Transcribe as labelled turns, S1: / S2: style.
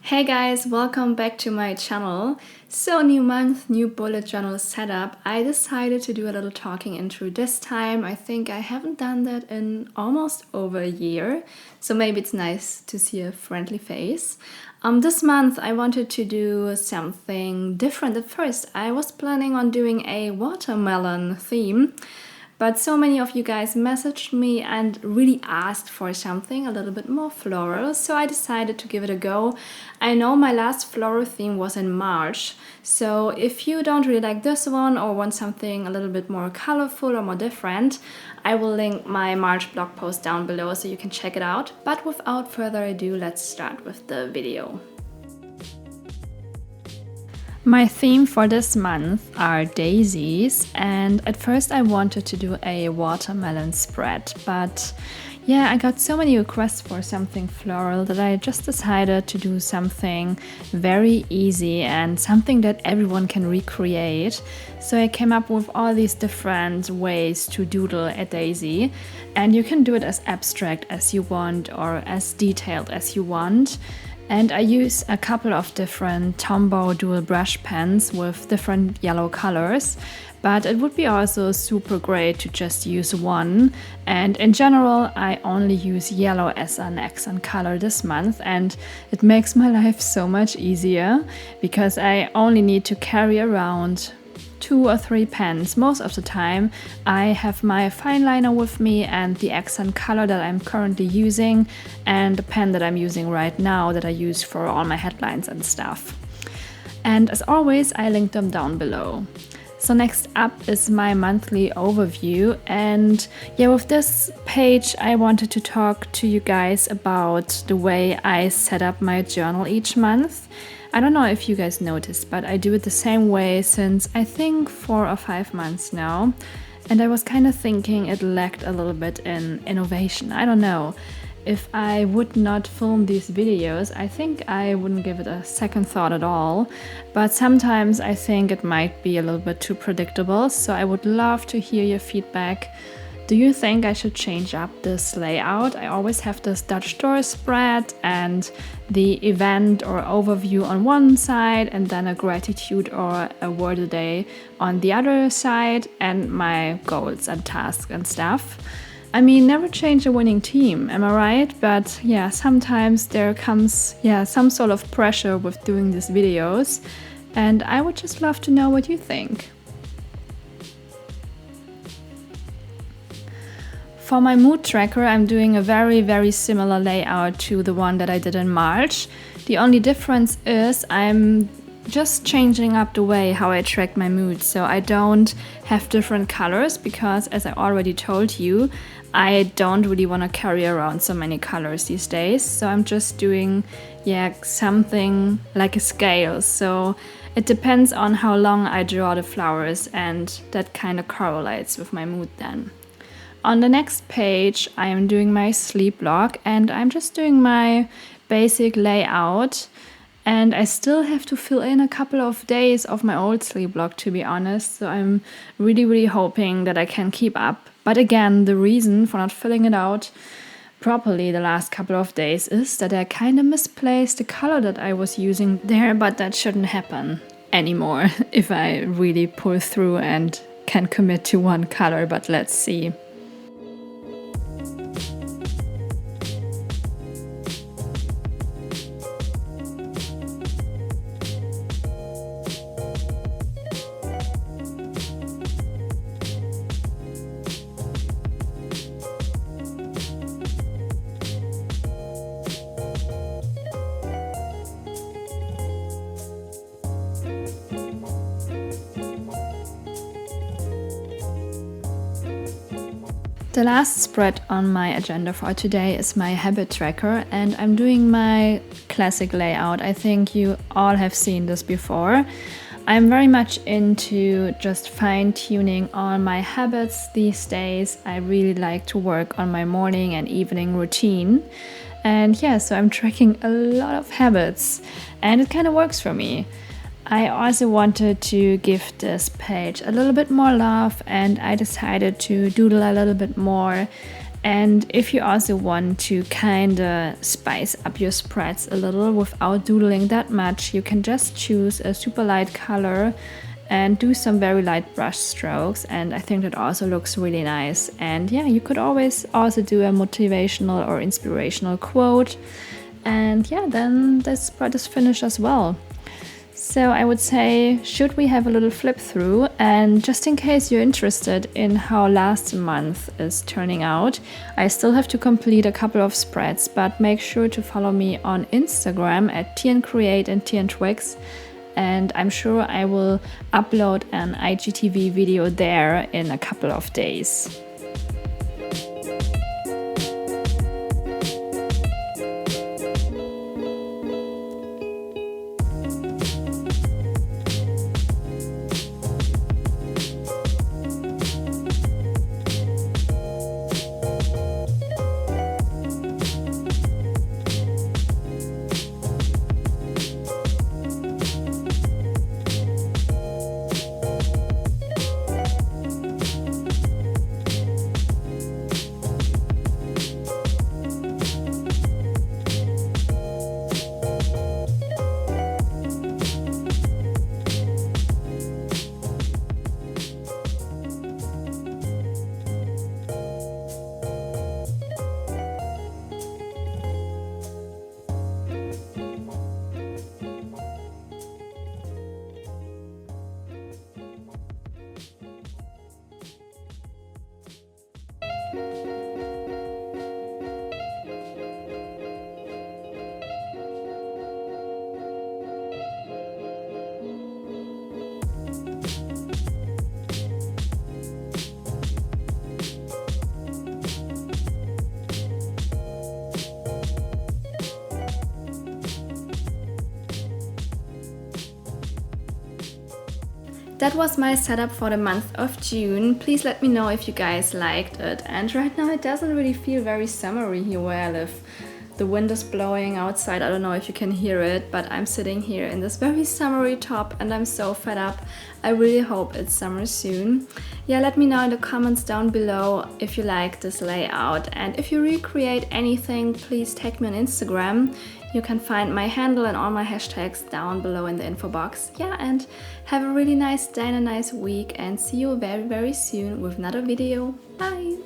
S1: Hey guys, welcome back to my channel. So new month, new bullet journal setup. I decided to do a little talking intro this time. I think I haven't done that in almost over a year, so maybe it's nice to see a friendly face. This month I wanted to do something different. At first I was planning on doing a watermelon theme, but so many of you guys messaged me and really asked for something a little bit more floral, so I decided to give it a go. I know my last floral theme was in March, so if you don't really like this one or want something a little bit more colorful or more different, I will link my March blog post down below so you can check it out. But without further ado, let's start with the video. My theme for this month are daisies, and at first I wanted to do a watermelon spread, but yeah, I got so many requests for something floral that I just decided to do something very easy and something that everyone can recreate. So I came up with all these different ways to doodle a daisy, and you can do it as abstract as you want or as detailed as you want. And I use a couple of different Tombow dual brush pens with different yellow colors, but it would be also super great to just use one. And in general, I only use yellow as an accent color this month, and it makes my life so much easier because I only need to carry around 2 or 3 pens. Most of the time I have my fine liner with me and the accent color that I'm currently using and the pen that I'm using right now that I use for all my headlines and stuff. And as always, I link them down below. So next up is my monthly overview, and yeah, with this page I wanted to talk to you guys about the way I set up my journal each month. I don't know if you guys noticed, but I do it the same way since I think 4 or 5 months now. And I was kind of thinking it lacked a little bit in innovation. I don't know. If I would not film these videos, I think I wouldn't give it a second thought at all. But sometimes I think it might be a little bit too predictable, so I would love to hear your feedback. Do you think I should change up this layout? I always have this Dutch store spread and the event or overview on one side and then a gratitude or a word a day on the other side and my goals and tasks and stuff. I mean, never change a winning team, am I right? But yeah, sometimes there comes some sort of pressure with doing these videos, and I would just love to know what you think. For my mood tracker, I'm doing a very similar layout to the one that I did in March. The only difference is I'm just changing up the way how I track my mood. So I don't have different colors because, as I already told you, I don't really want to carry around so many colors these days. So I'm just doing something like a scale. So it depends on how long I draw the flowers, and that kind of correlates with my mood then. On the next page, I am doing my sleep log, and I'm just doing my basic layout. And I still have to fill in a couple of days of my old sleep log, to be honest. So I'm really hoping that I can keep up. But again, the reason for not filling it out properly the last couple of days is that I kind of misplaced the color that I was using there, but that shouldn't happen anymore if I really pull through and can commit to one color, but let's see. The last spread on my agenda for today is my habit tracker, and I'm doing my classic layout. I think you all have seen this before. I'm very much into just fine-tuning all my habits these days. I really like to work on my morning and evening routine. And yeah, so I'm tracking a lot of habits, and it kind of works for me. I also wanted to give this page a little bit more love, and I decided to doodle a little bit more And if you also want to kinda spice up your spreads a little without doodling that much, you can just choose a super light color and do some very light brush strokes, and I think that also looks really nice. And yeah, you could always also do a motivational or inspirational quote, and yeah, then the spread is finished as well. So I would say, should we have a little flip through? And just in case you're interested in how last month is turning out, I still have to complete a couple of spreads, but make sure to follow me on Instagram at teaandcreate and teaandtwigs. And I'm sure I will upload an IGTV video there in a couple of days. That was my setup for the month of June. Please let me know if you guys liked it. And right now it doesn't really feel very summery here where I live. The wind is blowing outside, I don't know if you can hear it, but I'm sitting here in this very summery top and I'm so fed up. I really hope it's summer soon. Yeah, let me know in the comments down below if you like this layout, and if you recreate anything, please tag me on Instagram. You can find my handle and all my hashtags down below in the info box. Yeah, and have a really nice day and a nice week, and see you very, very soon with another video. Bye!